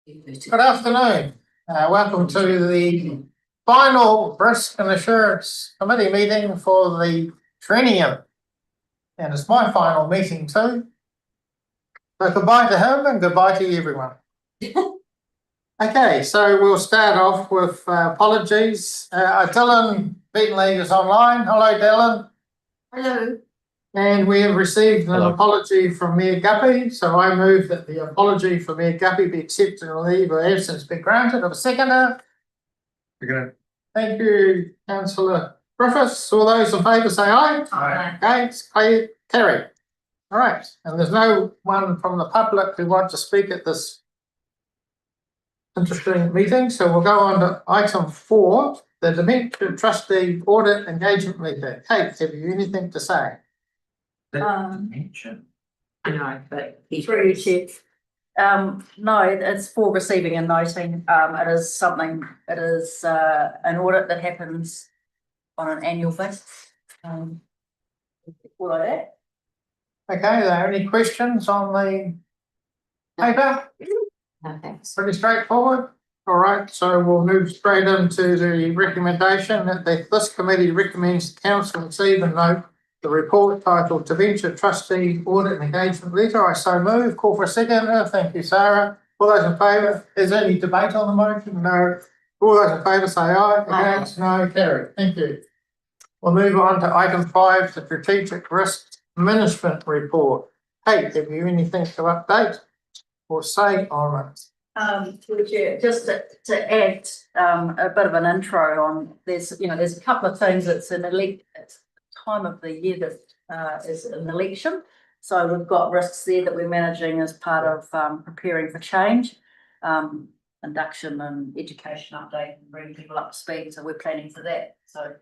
Good afternoon. Welcome to the final Risk and Assurance Committee meeting for the triennium. And it's my final meeting too. So goodbye to him and goodbye to everyone. Okay, so we'll start off with apologies. Dylan Beatonley is online. Hello, Dylan. Hello. And we have received an apology from Mayor Guppy, so I move that the apology for Mayor Guppy be accepted and leave of absence be granted. Of a seconder. Thank you, Councillor Griffiths. All those in favour say aye. Aye. Against, carried. All right, and there's no one from the public who wants to speak at this interesting meeting, so we'll go on to item 4, the Debenture Trustee Audit Engagement Letter. Kate, have you anything to say? I know, but he's through you, no, it's for receiving and noting. It is an audit that happens on an annual basis. All like that. Okay, are there any questions on the paper? No, thanks. Pretty straightforward. All right, so we'll move straight into the recommendation that this committee recommends the council receive and note the report titled Debenture Trustee Audit and Engagement Letter. I so move. Call for a seconder. Thank you, Sarah. All those in favour? Is there any debate on the motion? No. All those in favour say aye. Against? No. Carried. Thank you. We'll move on to item 5, the Strategic Risk Management Report. Kate, have you anything to update or say on it? Just to add a bit of an intro on, there's a couple of things. It's time of the year that is an election, so we've got risks there that we're managing as part of preparing for change, induction and education update and bringing people up to speed, so we're planning for that. So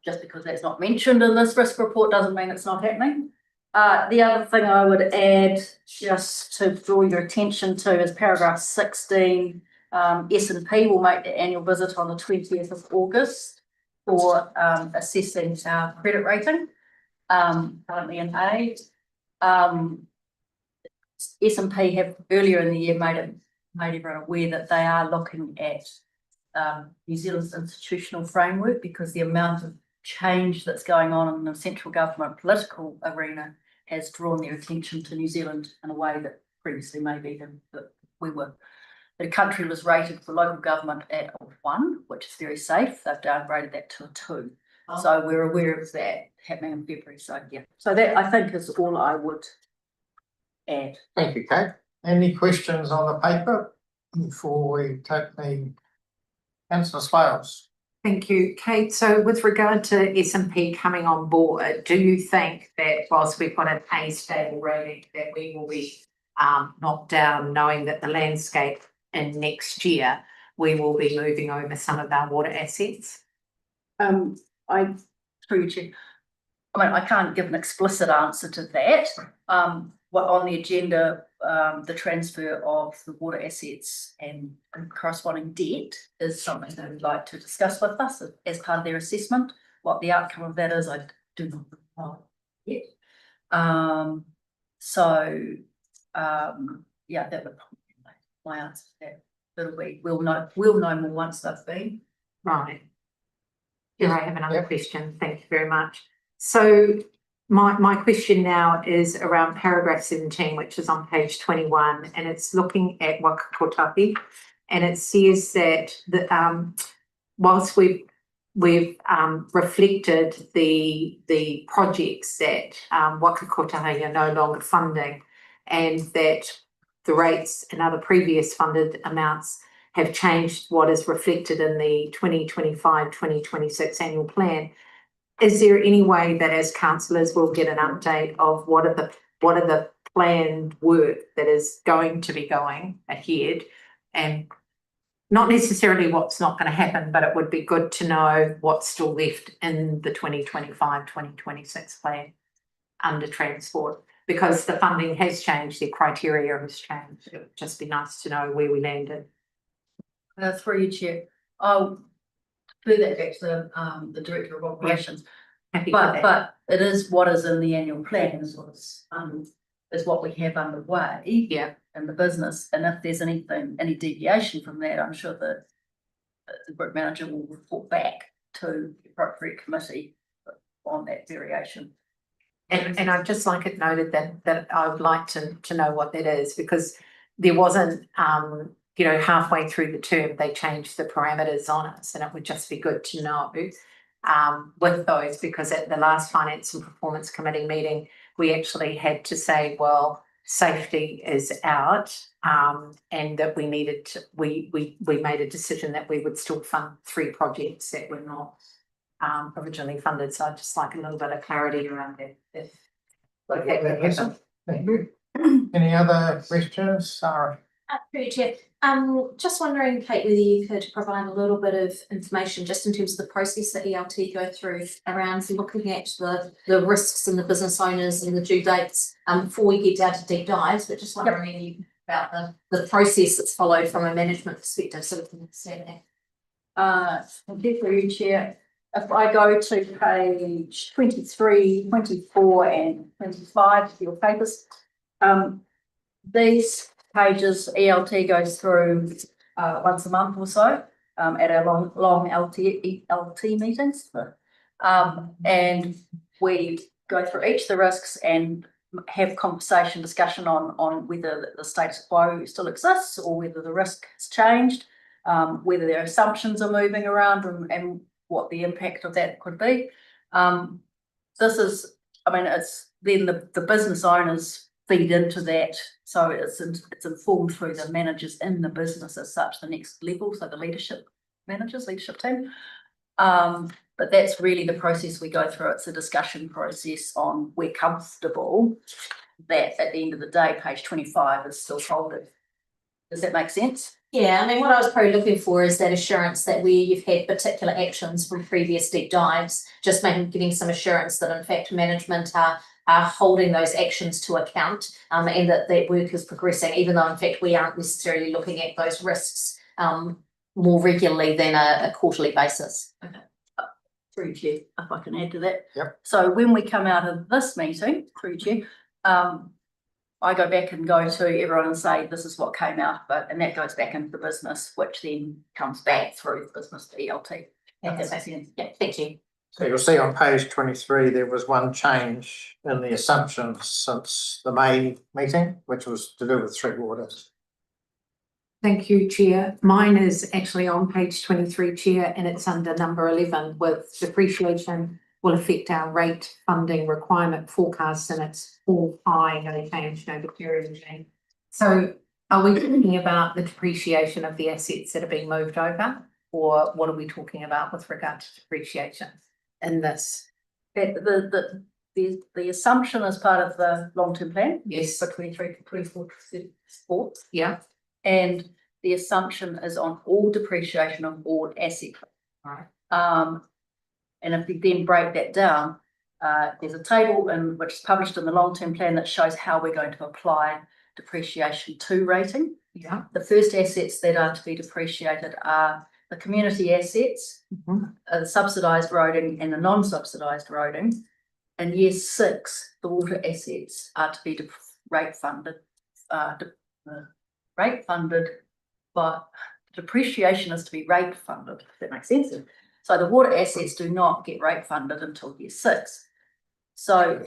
just because that's not mentioned in this risk report doesn't mean it's not happening. The other thing I would add, just to draw your attention to, is paragraph 16. S&P will make the annual visit on the 20th of August for assessing our credit rating, currently in A. S&P have earlier in the year made everyone aware that they are looking at New Zealand's institutional framework, because the amount of change that's going on in the central government political arena has drawn their attention to New Zealand in a way that previously maybe that the country was rated for local government at a 1, which is very safe. They've downgraded that to a 2. So we're aware of that happening in February. So yeah, so that I think is all I would add. Thank you, Kate. Any questions on the paper before we take the Councillor Swales? Thank you, Kate. So with regard to S&P coming on board, do you think that whilst we've got an A stable rating, that we will be knocked down, knowing that the landscape in next year we will be moving over some of our water assets? I can't give an explicit answer to that. What on the agenda, the transfer of the water assets and corresponding debt is something they would like to discuss with us as part of their assessment. What the outcome of that is, I do not know yet. Yeah, that would probably be my answer to that. We'll know more once they've been. Right. Here I have another question. Thank you very much. So my question now is around paragraph 17, which is on page 21, and it's looking at Waka Kotahi, and it says that whilst we've reflected the projects that Waka Kotahi are no longer funding, and that the rates and other previous funded amounts have changed what is reflected in the 2025-2026 annual plan. Is there any way that as councillors we'll get an update of what are the planned work that is going to be going ahead, and not necessarily what's not going to happen, but it would be good to know what's still left in the 2025-2026 plan under transport, because the funding has changed, the criteria has changed. It would just be nice to know where we landed. Through you, Chair. I'll do that back to the Director of Operations. But it is what is in the annual plan is what we have underway. Yeah. in the business. And if there's any deviation from that, I'm sure that the group manager will report back to the appropriate committee on that variation. And I'd just like it noted that I would like to know what that is, because there wasn't, halfway through the term, they changed the parameters on us, and it would just be good to know with those, because at the last Finance and Performance Committee meeting, we actually had to say, well, safety is out, and that we needed to, we made a decision that we would still fund 3 projects that were not originally funded. So I'd just like a little bit of clarity around that. Thank you. Any other questions, Sarah? Through Chair, just wondering, Kate, whether you could provide a little bit of information just in terms of the process that ELT go through around looking at the risks and the business owners and the due dates before we get down to deep dives, but just wondering about the process that's followed from a management perspective, so we can understand that. Through Chair, if I go to page 23, 24 and 25 of your papers, these pages ELT goes through once a month or so at our long LT meetings, and we go through each of the risks and have discussion on whether the status quo still exists or whether the risk has changed, whether their assumptions are moving around and what the impact of that could be. It's then the business owners feed into that, so it's informed through the managers in the business as such, the next level, so the leadership team. But that's really the process we go through. It's a discussion process on we're comfortable that at the end of the day, page 25 is still folded. Does that make sense? Yeah, I mean, what I was probably looking for is that assurance that where you've had particular actions from previous deep dives, just getting some assurance that in fact management are holding those actions to account, and that work is progressing, even though in fact we aren't necessarily looking at those risks more regularly than a quarterly basis. Okay. Through Chair, if I can add to that. Yep. So when we come out of this meeting, through Chair, I go back and go to everyone and say, this is what came out, and that goes back into the business, which then comes back through the business to ELT. Yeah, thank you. So you'll see on page 23, there was one change in the assumptions since the May meeting, which was to do with 3 waters. Thank you, Chair. Mine is actually on page 23, Chair, and it's under number 11 with depreciation will affect our rate funding requirement forecast, and it's all high, no change, no deterioration. So are we talking about the depreciation of the assets that are being moved over, or what are we talking about with regard to depreciation in this? The assumption as part of the long-term plan. Yes. For 23 to 24 to 34. Yeah. And the assumption is on all depreciation of all assets. Right. And if we then break that down, there's a table which is published in the long-term plan that shows how we're going to apply depreciation 2 rating. Yeah. The first assets that are to be depreciated are the community assets, the subsidised roading and the non-subsidised roading. In year 6, the water assets are to be rate funded, but depreciation is to be rate funded, if that makes sense. So the water assets do not get rate funded until year 6. So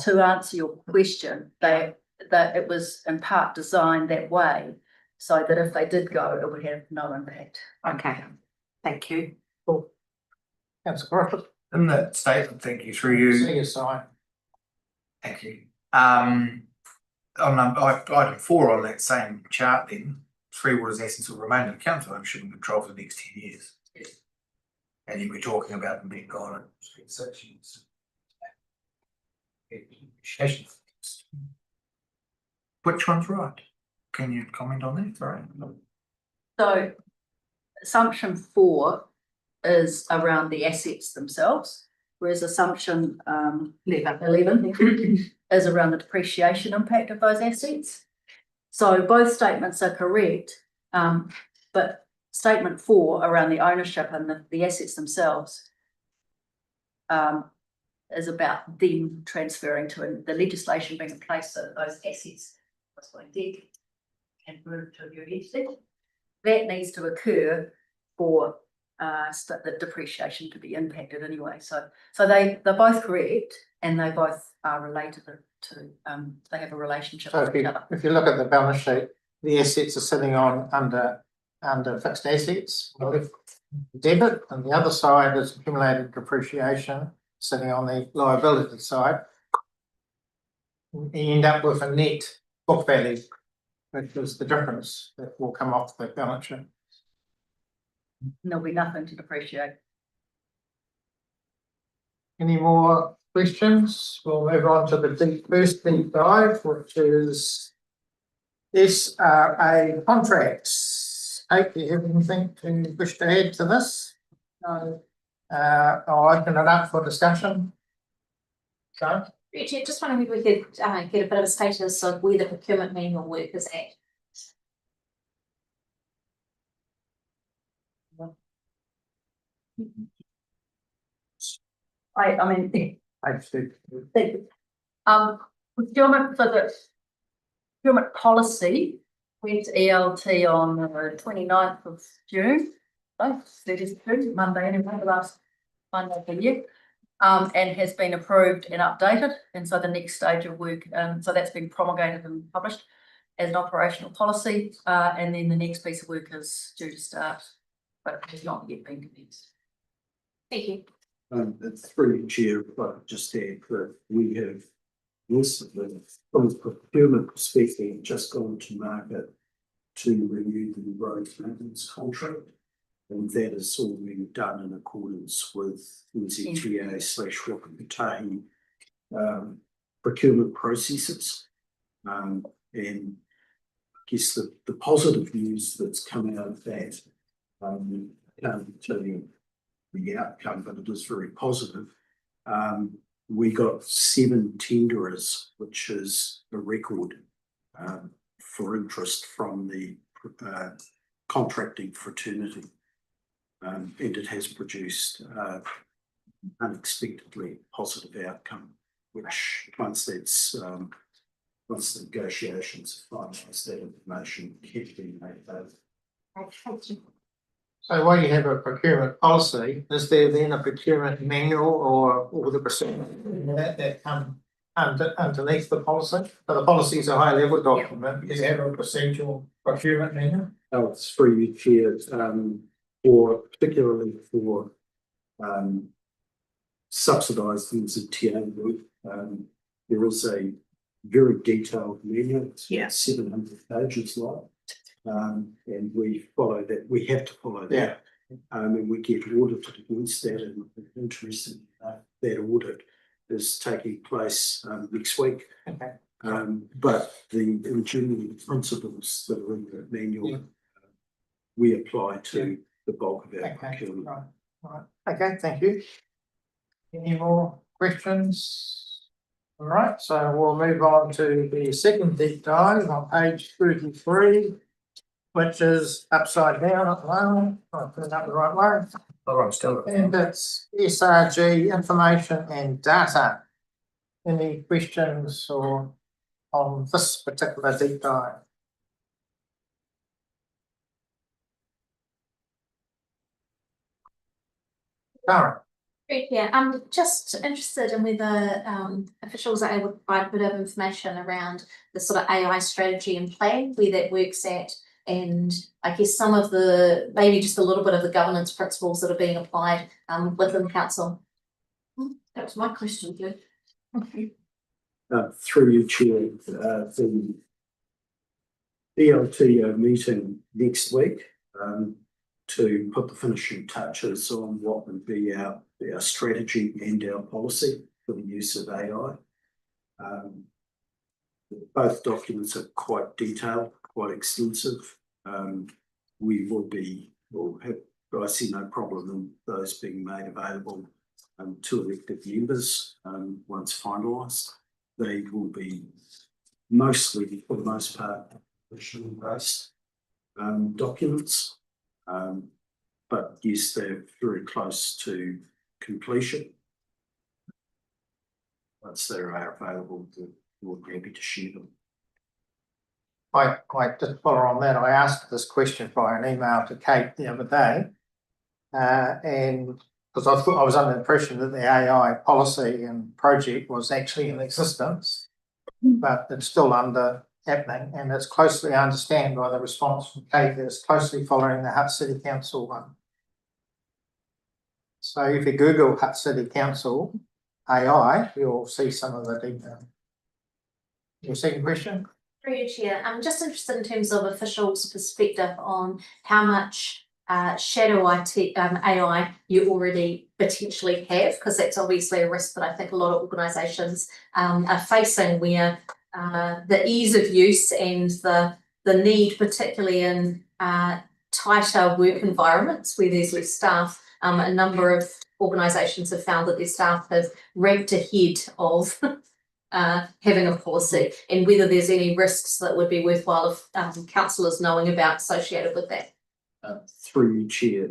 to answer your question, that it was in part designed that way, so that if they did go, it would have no impact. Okay, thank you. Cool. Councillor Griffith. In that statement, thank you, through you. See you, Si. Thank you. On item 4 on that same chart, then, 3 waters assets will remain in council ownership and control for the next 10 years. Yes. And you were talking about them being gone in 6 years. Which one's right? Can you comment on that? Sorry. So assumption 4 is around the assets themselves, whereas assumption 11 is around the depreciation impact of those assets. So both statements are correct, but statement 4 around the ownership and the assets themselves is about them transferring to the legislation being in place so those assets and move to a new estate. That needs to occur for the depreciation to be impacted anyway. So they're both correct and they both are related to, they have a relationship So with each other. if you look at the balance sheet, the assets are sitting on under fixed assets, debit, and the other side is accumulated depreciation sitting on the liability side. You end up with a net book value, which is the difference that will come off the balance sheet. And there'll be nothing to depreciate. Any more questions? We'll move on to the first deep dive, which is SRA contracts. Kate, do you have anything to wish to add to this? No. I'll open it up for discussion. So, Richard, just wondering if we could get a bit of a status of where the procurement manual work is at. I mean, procurement for the procurement policy went to ELT on the 29th of June. Oh, that is true, Monday anyway, the last Monday of the year. And has been approved and updated. And so the next stage of work, so that's been promulgated and published as an operational policy. And then the next piece of work is due to start, but it has not yet been commenced. Thank you. It's through the chair, but just add that we have recently, from a procurement perspective, just gone to market to renew the road maintenance contract. And that is all being done in accordance with NZTA/Whakaputahi procurement processes. And I guess the positive news that's come out of that, I can't tell you the outcome, but it is very positive. We got 7 tenderers, which is a record for interest from the contracting fraternity. And it has produced unexpectedly positive outcome, which once the negotiations are finalised, that information can be made available. So while you have a procurement policy, is there then a procurement manual or the procedure that come underneath the policy? So the policy is a high level document. Is there a procedural procurement manual? Oh, it's through you, Chair, or particularly for subsidised things in TA work. There is a very detailed manual, it's 700 pages long. And we follow that, we have to follow that. And we get audited against that, and interesting, that audit is taking place next week. Okay. But the general principles that are in the manual, we apply to the bulk of our procurement. Right. Okay, thank you. Any more questions? All right, so we'll move on to the second deep dive on page 33. Which is upside down at the moment. I'll put it up the right way. Oh, I'm still. And it's SRG information and data. Any questions or on this particular deep dive? Karen. Great, yeah, I'm just interested in whether officials are able to provide a bit of information around the sort of AI strategy and plan, where that works at. And I guess some of the, maybe just a little bit of the governance principles that are being applied within council. That was my question, good. Through you, Chair, the ELT are meeting next week to put the finishing touches on what would be our strategy and our policy for the use of AI. Both documents are quite detailed, quite extensive. We will have, I see no problem in those being made available to elected members once finalised. They will be mostly, for the most part, based documents, but yes, they're very close to completion. Once they are available, we'll be happy to share them. I just follow on that. I asked this question by an email to Kate the other day. And because I thought I was under the impression that the AI policy and project was actually in existence, but it's still under happening, and it's closely, I understand by the response from Kate, that it's closely following the Hutt City Council one. So if you Google Hutt City Council AI, you'll see some of the detail. Your second question? Through you, Chair, I'm just interested in terms of officials' perspective on how much shadow IT, AI you already potentially have, because that's obviously a risk that I think a lot of organisations are facing, where the ease of use and the need, particularly in tighter work environments where there's less staff, a number of organisations have found that their staff have ranked ahead of having a policy, and whether there's any risks that would be worthwhile of councillors knowing about associated with that. Through you, Chair,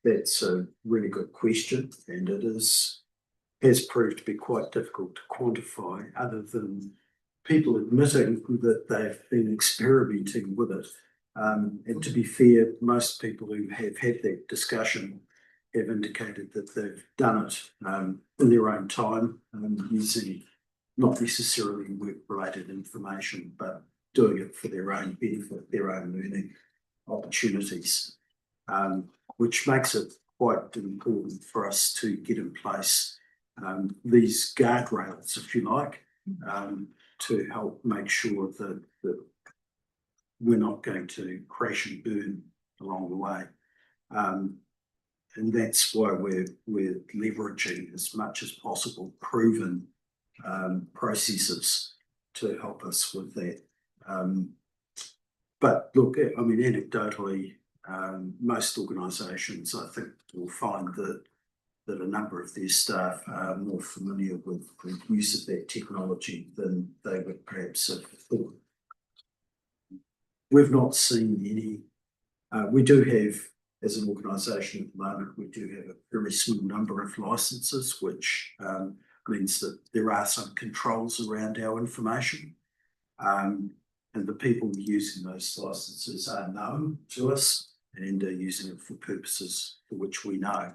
that's a really good question, and it has proved to be quite difficult to quantify, other than people admitting that they've been experimenting with it. And to be fair, most people who have had that discussion have indicated that they've done it in their own time, using not necessarily work-related information, but doing it for their own benefit, their own learning opportunities, which makes it quite important for us to get in place these guardrails, if you like, to help make sure that we're not going to crash and burn along the way. And that's why we're leveraging as much as possible proven processes to help us with that. But look, I mean, anecdotally, most organisations, I think, will find that a number of their staff are more familiar with the use of that technology than they would perhaps have thought. We've not seen any. We do have, as an organisation at the moment, we do have a very small number of licences, which means that there are some controls around our information. And the people using those licences are known to us and are using it for purposes for which we know.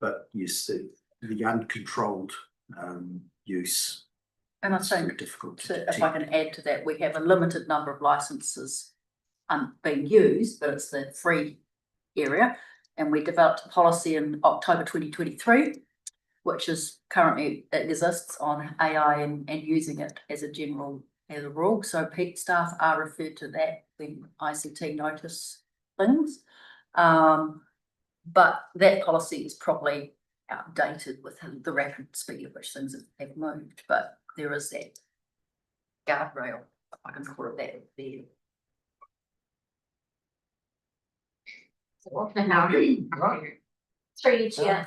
But yes, the uncontrolled use. And I think, difficult if I can add to that, we have a limited number of licences being used, but it's the free area. And we developed a policy in October 2023, which is currently exists on AI and using it as a rule. So peak staff are referred to that when ICT notice things. But that policy is probably outdated with the rapid speed at which things have moved. But there is that guardrail, if I can call it that, there. Through you, Chair,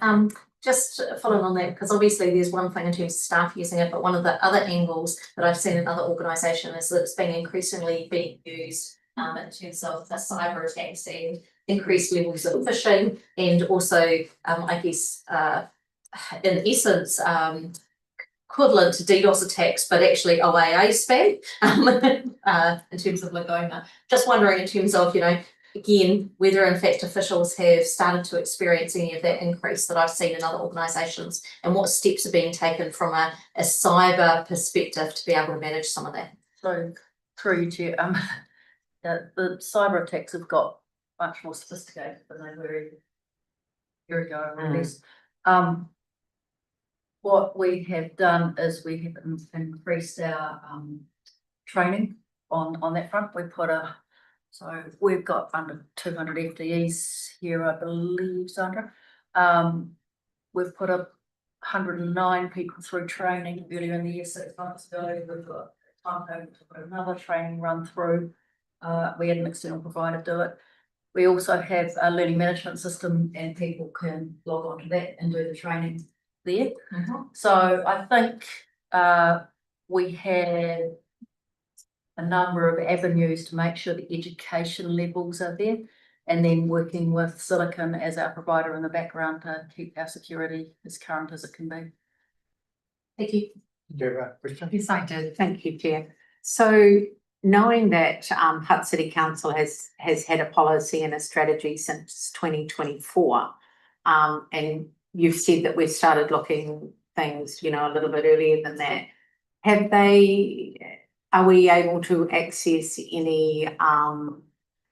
just following on that, because obviously there's one thing in terms of staff using it, but one of the other angles that I've seen in other organisations is that it's being increasingly being used in terms of the cyber attacks and increased levels of phishing, and also I guess in essence equivalent to DDoS attacks, but actually OAA spam in terms of Lagoma. Just wondering in terms of, again, whether in fact officials have started to experience any of that increase that I've seen in other organisations, and what steps are being taken from a cyber perspective to be able to manage some of that. So through you, Chair, the cyber attacks have got much more sophisticated than they were a year ago, or less. What we have done is we have increased our training on that front. So we've got under 200 FTEs here, I believe, Sandra. We've put 109 people through training earlier in the year, 6 months ago. We've got time to put another training run through. We had an external provider do it. We also have a learning management system, and people can log on to that and do the training there. So I think we have a number of avenues to make sure the education levels are there, and then working with Silicon as our provider in the background to keep our security as current as it can be. Thank you. Do you have a question? Yes, I did. Thank you, Chair. So knowing that Hutt City Council has had a policy and a strategy since 2024, and you've said that we've started looking things, you know, a little bit earlier than that. Are we able to access any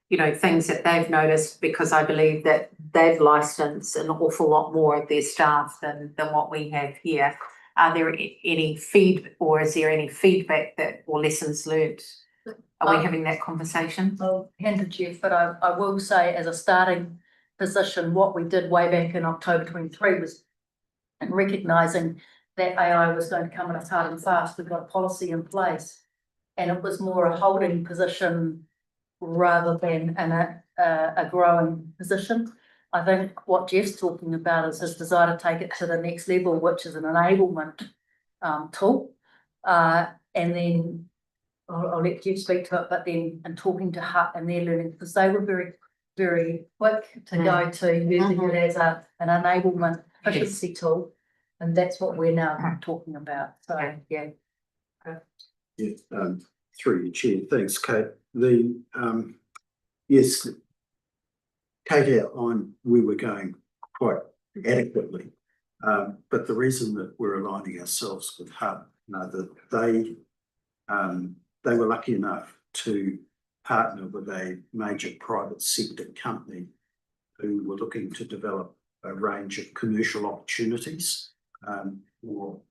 you know, things that they've noticed, because I believe that they've licensed an awful lot more of their staff than what we have here. Are there any is there any feedback that, or lessons learned? Are we having that conversation? I'll hand to Jeff, but I will say as a starting position, what we did way back in October 23 was in recognising that AI was going to come at us hard and fast. We've got a policy in place, and it was more a holding position rather than a growing position. I think what Jeff's talking about is his desire to take it to the next level, which is an enablement tool. And then I'll let Jeff speak to it, but then in talking to Hutt and their learning, because they were very, very quick to go to using it as an enablement efficiency tool. And that's what we're now talking about. So, yeah. Yeah, through your chair, thanks, Kate. Yes, Kate outlined where we're going quite adequately, but the reason that we're aligning ourselves with Hutt, you know, that they were lucky enough to partner with a major private sector company who were looking to develop a range of commercial opportunities for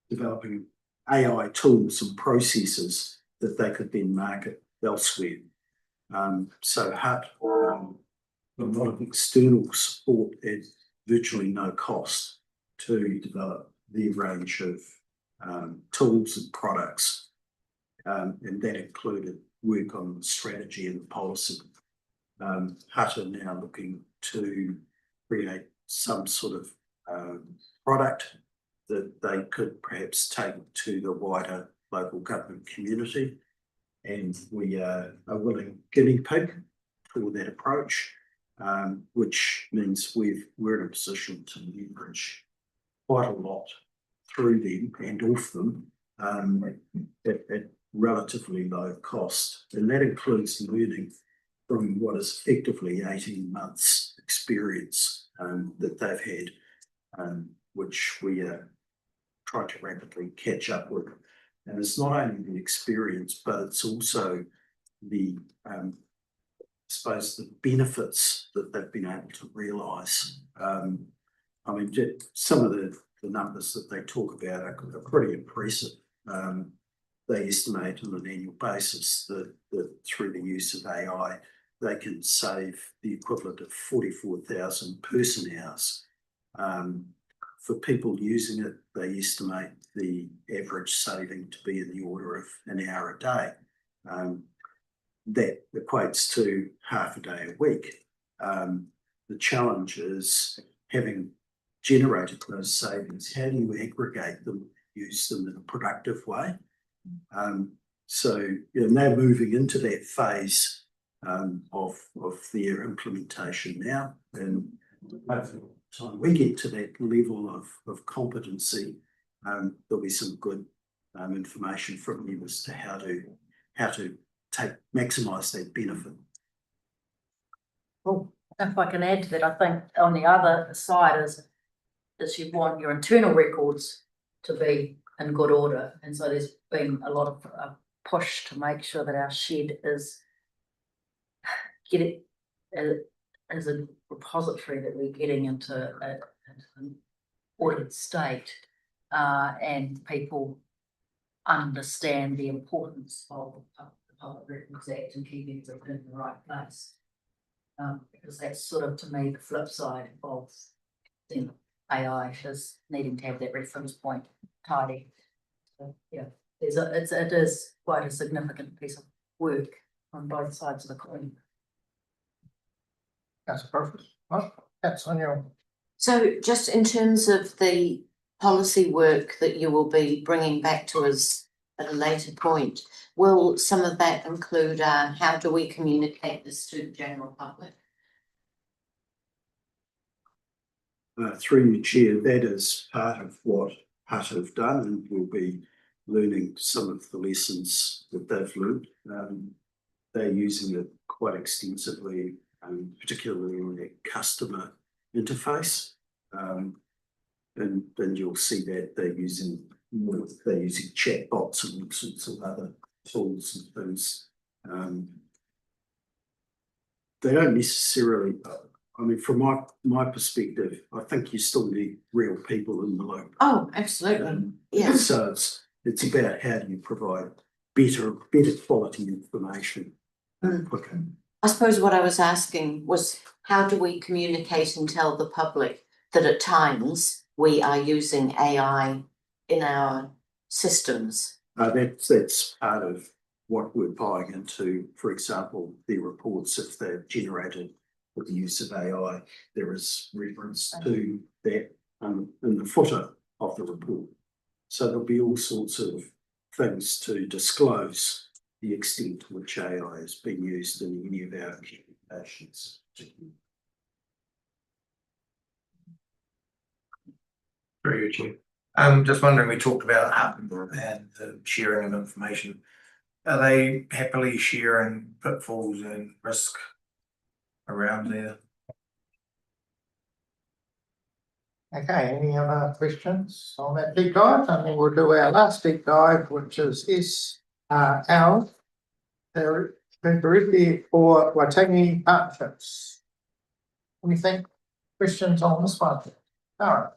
developing AI tools and processes that they could then market elsewhere. So Hutt a lot of external support at virtually no cost to develop their range of tools and products, and that included work on the strategy and the policy. Hutt are now looking to create some sort of product that they could perhaps take to the wider local government community, and we are a willing guinea pig for that approach, which means we're in a position to leverage quite a lot through them and off them at relatively low cost, and that includes learning from what is effectively 18 months experience that they've had, which we are trying to rapidly catch up with. And it's not only the experience, but it's also the, I suppose, the benefits that they've been able to realise. I mean, some of the numbers that they talk about are pretty impressive. They estimate on an annual basis that through the use of AI, they can save the equivalent of 44,000 person hours. For people using it, they estimate the average saving to be in the order of an hour a day. That equates to half a day a week. The challenge is, having generated those savings, how do you aggregate them, use them in a productive way? So you know, they're moving into that phase of their implementation now, and hopefully by the time we get to that level of competency, there'll be some good information from you as to how to maximise that benefit. Well, if I can add to that, I think on the other side is you want your internal records to be in good order, and so there's been a lot of push to make sure that our shed is as a repository that we're getting into an ordered state, and people understand the importance of the Public Records Act and keeping it in the right place. Because that's sort of, to me, the flip side of AI is needing to have that reference point tidy. So, yeah, it is quite a significant piece of work on both sides of the coin. That's perfect. Well, that's on your. So just in terms of the policy work that you will be bringing back to us at a later point, will some of that include how do we communicate this to the general public? Through your chair, that is part of what Hutt have done, and we'll be learning some of the lessons that they've learned. They're using it quite extensively, particularly in their customer interface. And you'll see that they're using chatbots and all sorts of other tools and things. They don't necessarily, I mean, from my perspective, I think you still need real people in the loop. Oh, absolutely. Yeah. So it's about how do you provide better quality information quicker. I suppose what I was asking was, how do we communicate and tell the public that at times we are using AI in our systems? That's part of what we're buying into. For example, the reports, if they're generated with the use of AI, there is reference to that in the footer of the report. So there'll be all sorts of things to disclose the extent to which AI is being used in any of our communications. Very good, Chair. Just wondering, we talked about Hub and the sharing of information. Are they happily sharing pitfalls and risk around there? Okay, any other questions on that deep dive? And then we'll do our last deep dive, which is our Treasury or Waitangi partnerships. What do you think? Questions on this one? Alright.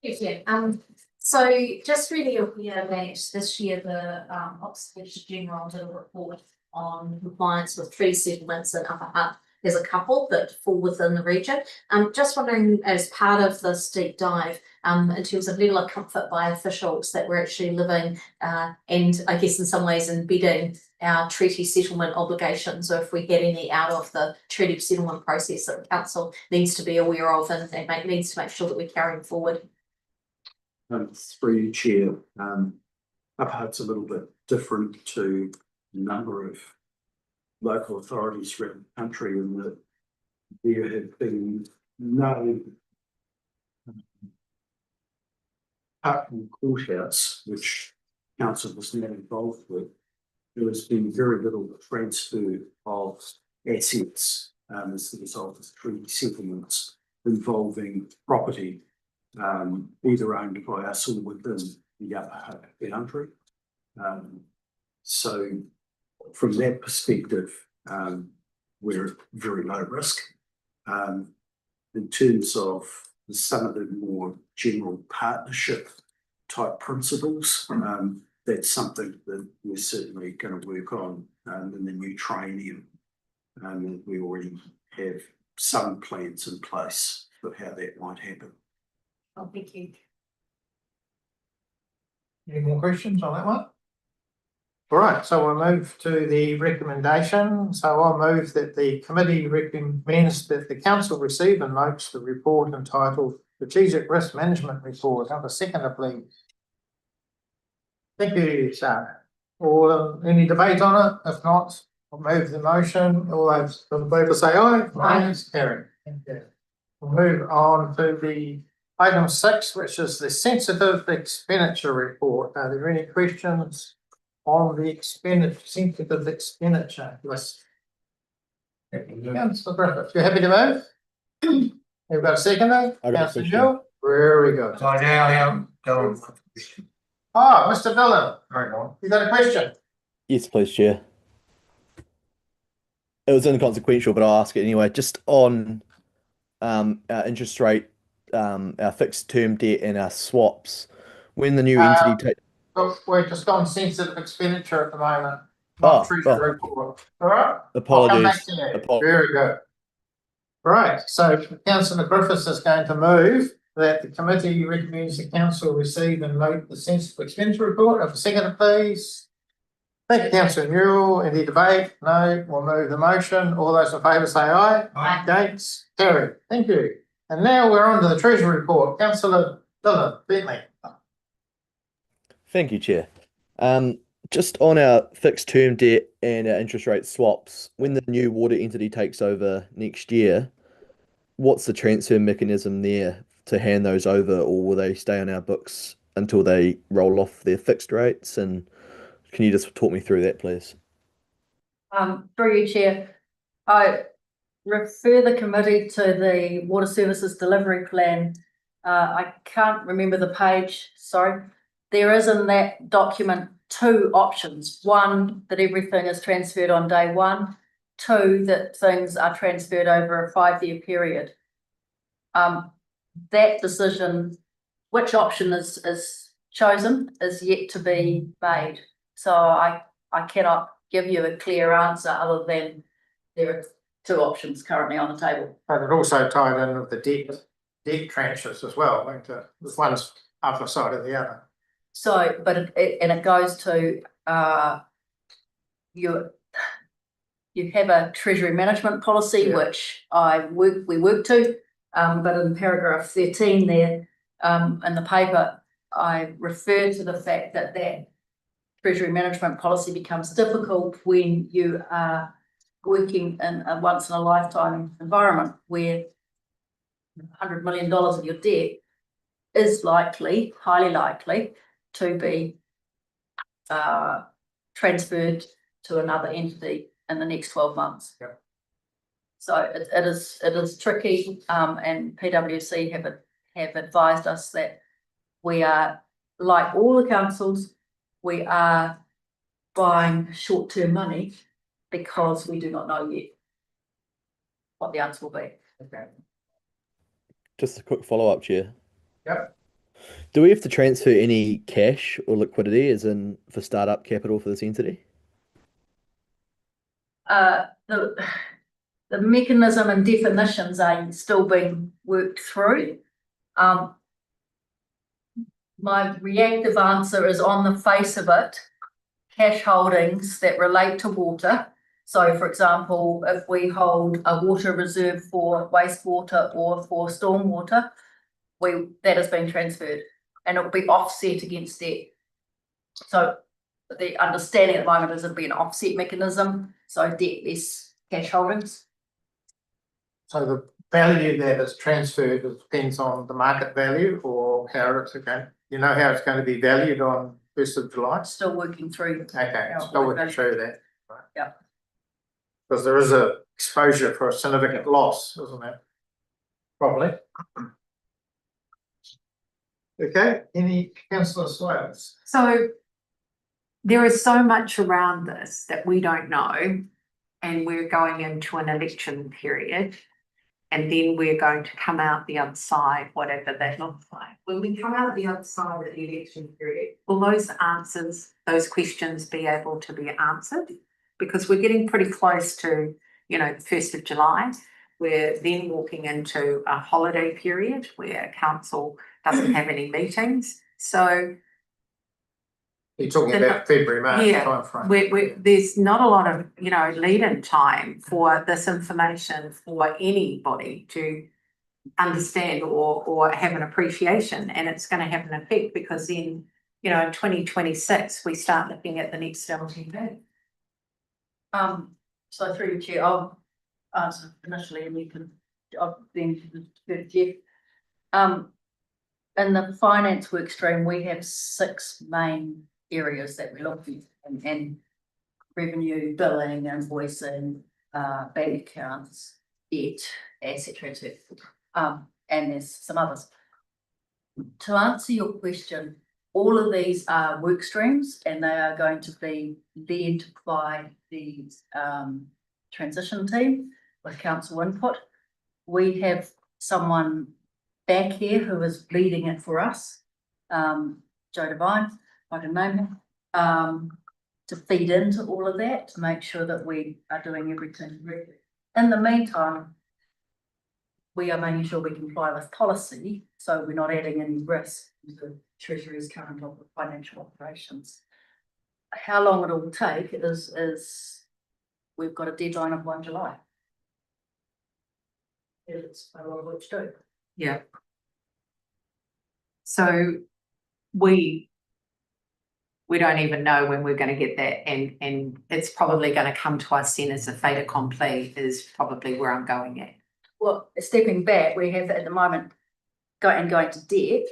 Yeah, so just really aware that this year the Oxford General did a report on compliance with treaty settlements in Upper Hutt. There's a couple that fall within the region. Just wondering, as part of this deep dive, in terms of level of comfort by officials that we're actually living and I guess in some ways embedding our treaty settlement obligations, or if we get any out of the treaty settlement process that the council needs to be aware of and needs to make sure that we're carrying forward. Through you, Chair, Upper Hutt's a little bit different to a number of local authorities around the country in that there have been no Hut and courthouse, which council was not involved with. There has been very little transfer of assets as the result of treaty settlements involving property either owned by us or within the Upper Hutt boundary. So from that perspective, we're very low risk. In terms of some of the more general partnership type principles, that's something that we're certainly going to work on in the new triennium. We already have some plans in place for how that might happen. Oh, thank you. Any more questions on that one? All right, so we'll move to the recommendation. So I'll move that the committee recommends that the council receive and notes the report entitled Strategic Risk Management Report. Have a seconder, please. Thank you, Sarah. Or any debate on it? If not, I'll move the motion. All those in favour say aye. Aye. Carried. Thank you. We'll move on to the item 6, which is the sensitive expenditure report. Are there any questions on the sensitive expenditure list? Councillor Griffith, you happy to move? You've got a seconder? Councillor Gill? Very good. So now I am going. Oh, Mr. Dillon, Right on. you got a question? Yes, please, Chair. It was inconsequential, but I'll ask it anyway. Just on our interest rate, our fixed term debt and our swaps, when the new entity takes... Look, we're just on sensitive expenditure at the moment, not treasury report. All right? Apologies. I'll come back to you. Very good. All right, so Councillor Griffiths is going to move that the committee recommends the council receive and note the sensitive expenditure report. Have a second, please. Thank you, Councillor Newell. Any debate? No. We'll move the motion. All those in favour say aye. Aye. Against? Carried. Thank you. And now we're on to the treasury report. Councillor Dillon, Bentley. Thank you, Chair. Just on our fixed term debt and our interest rate swaps, when the new water entity takes over next year, what's the transfer mechanism there to hand those over, or will they stay on our books until they roll off their fixed rates? And can you just talk me through that, please? Through you, Chair, I refer the committee to the Water Services Delivery Plan. I can't remember the page, sorry. There is in that document two options. One, that everything is transferred on day one. Two, that things are transferred over a 5-year period. That decision, which option is chosen, is yet to be made. So I cannot give you a clear answer other than there are two options currently on the table. But it also tied in with the debt tranches as well, won't it? One's other side of the other. So, but it goes to you have a treasury management policy, which we work to, but in paragraph 13 there, in the paper, I refer to the fact that treasury management policy becomes difficult when you are working in a once in a lifetime environment where $100 million of your debt is likely, highly likely, to be transferred to another entity in the next 12 months. Yep. So it is tricky, and PwC have advised us that we are, like all the councils, we are buying short-term money because we do not know yet what the answer will be. Okay. Just a quick follow-up, Chair. Yep. Do we have to transfer any cash or liquidity, as in for startup capital for this entity? The mechanism and definitions are still being worked through. My reactive answer is, on the face of it, cash holdings that relate to water. So, for example, if we hold a water reserve for wastewater or for stormwater, that has been transferred and it will be offset against debt. So the understanding at the moment is it'll be an offset mechanism, so debt less cash holdings. So the value that is transferred depends on the market value, or how it's going. You know how it's going to be valued on 1st of July? Still working through. Okay, still working through that. Right. Yeah. Because there is a exposure for a significant loss, isn't there? Probably. Okay, any councillor Swales? So there is so much around this that we don't know, and we're going into an election period, and then we're going to come out the other side, whatever that looks like. When we come out the other side of the election period, will those those questions be able to be answered? Because we're getting pretty close to, the 1st of July. We're then walking into a holiday period where council doesn't have any meetings. So You're talking about February, March timeframe. there's not a lot of, lead-in time for this information for anybody to understand or have an appreciation, and it's going to have an effect, because then, in 2026 we start looking at the next LTP. So through you, Chair, I'll answer initially, and you can then defer to Jeff. In the finance work stream, we have 6 main areas that we look at, and revenue, billing, invoicing, bank accounts, debt, asset transfer, and there's some others. To answer your question, all of these are work streams, and they are going to be led by the transition team with council input. We have someone back here who is leading it for us, Joe Devine, if I can name him, to feed into all of that, to make sure that we are doing everything correctly. In the meantime, we are making sure we comply with policy, so we're not adding any risk to Treasury's current financial operations. How long it will take is we've got a deadline of 1 July. It's a lot of work to do. Yeah. So we don't even know when we're going to get that, and it's probably going to come to us then as a fait accompli, is probably where I'm going at. Well, stepping back, we have at the moment going to debt.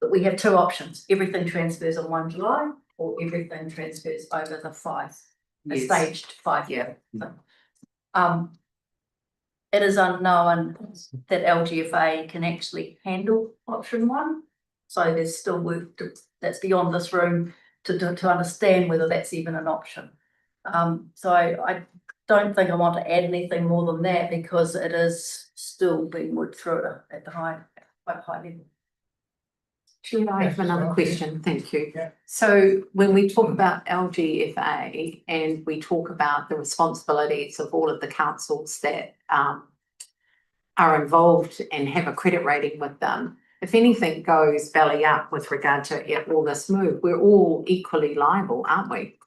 But we have two options, everything transfers on 1 July or everything transfers over the a Yes. staged 5-year thing. It is unknown that LGFA can actually handle option 1. So there's still work that's beyond this room to understand whether that's even an option. So I don't think I want to add anything more than that because it is still being worked through at quite high level. Chair, I have another Yes, question, thank you. Yeah. So when we talk about LGFA and we talk about the responsibilities of all of the councils that are involved and have a credit rating with them, if anything goes belly up with regard to all this move, we're all equally liable, aren't we?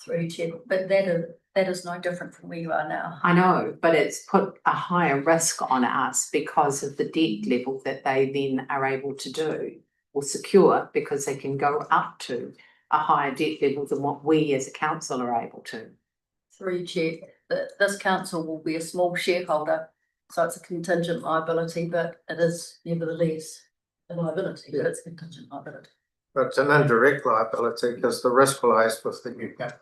Through Chair, but that is no different from where you are now. I know, but it's put a higher risk on us because of the debt level that they then are able to do or secure, because they can go up to a higher debt level than what we as a council are able to. Through Chair, this council will be a small shareholder, so it's a contingent liability, but it is nevertheless a liability, but it's a contingent liability. But it's an indirect liability because the risk lies with the UK.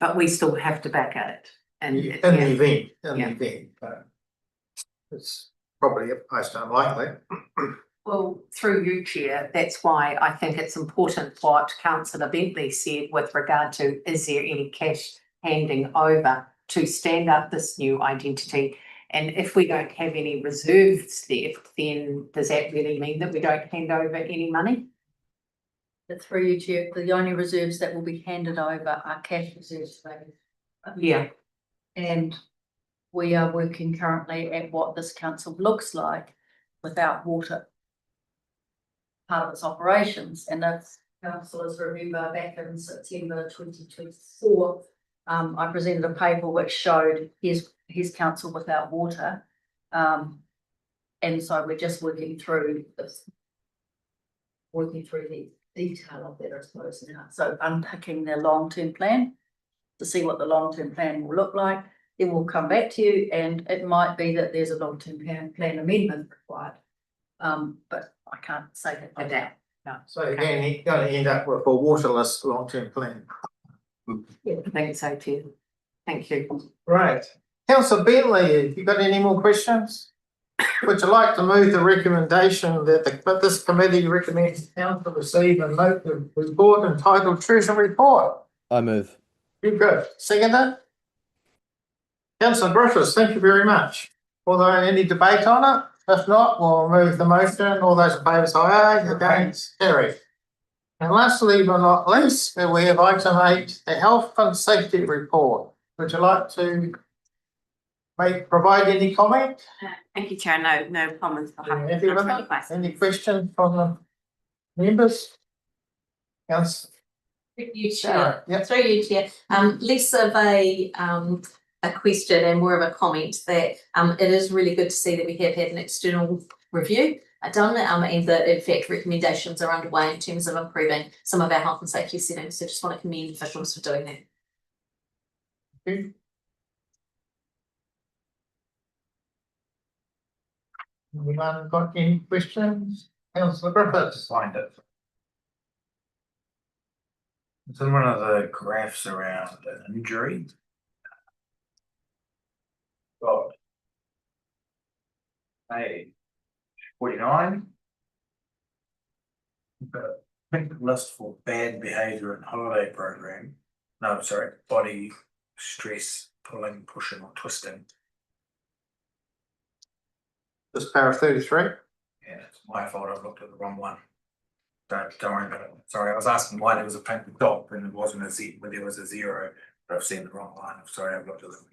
But we still have to back it. And In the event, but it's probably most unlikely. well, through you, Chair, that's why I think it's important what Councillor Bentley said with regard to, is there any cash handing over to stand up this new identity? And if we don't have any reserves left, then does that really mean that we don't hand over any money? But through you, Chair, the only reserves that will be handed over are cash reserves. Yeah. And we are working currently at what this council looks like without water. Part of its operations, and as councillors remember back in September 2024, I presented a paper which showed his council without water. And so we're just working through the detail of that, I suppose now. So unpicking the long-term plan to see what the long-term plan will look like. Then we'll come back to you, and it might be that there's a long-term plan amendment required. But I can't say that by now. No. So again, you're going to end up with a waterless long-term plan. Yeah, I think so too. Thank you. Right. Councillor Bentley, have you got any more questions? Would you like to move the recommendation that this committee recommends the council receive and note the report entitled Treasury Report? I move. You're good. Second it? Councillor Griffiths, thank you very much. Are there any debate on it? If not, we'll move the motion. All those in favour say aye. Against? Carried. And lastly but not least, we have item 8, the Health and Safety Report. Would you like to provide any comment? Thank you, Chair. No comments. Any questions from the members? Yes. You, Chair. Yep. Through you, Chair. Less of a question and more of a comment that it is really good to see that we have had an external review done and that in fact recommendations are underway in terms of improving some of our health and safety settings. So just want to commend officials for doing that. Okay. Anyone got any questions? Councillor Griffiths. Find it. It's in one of the graphs around an injury. Got page 49. But I think the list for bad behaviour and holiday program. No, sorry, body stress, pulling, pushing, or twisting. This para 33. Yeah, it's my fault. I've looked at the wrong one. Don't worry about it. Sorry, I was asking why there was a pink dot and it wasn't a Z when there was a 0, but I've seen the wrong line. I'm sorry, I've looked at the wrong.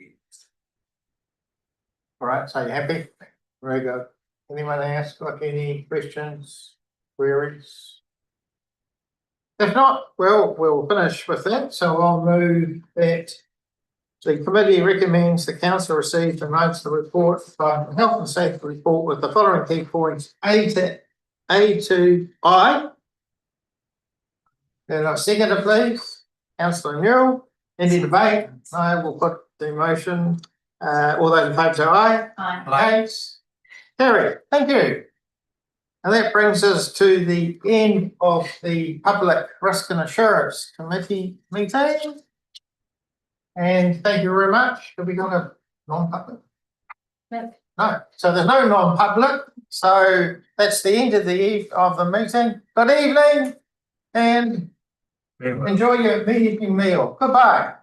All right, so you happy? Very good. Anyone else got any questions, queries? If not, well, we'll finish with that. So I'll move that the committee recommends the council receive and notes the report, the health and safety report with the following key points: A to I. Then I second it, please. Councillor Newell. Any debate? I will put the motion. All those in favour say aye. Aye. Against? Carried. Thank you. And that brings us to the end of the Public Risk and Assurance Committee meeting. And thank you very much. Have we got a non-public? No, so there's no non-public. So that's the end of the meeting. Good evening and enjoy your evening meal. Goodbye.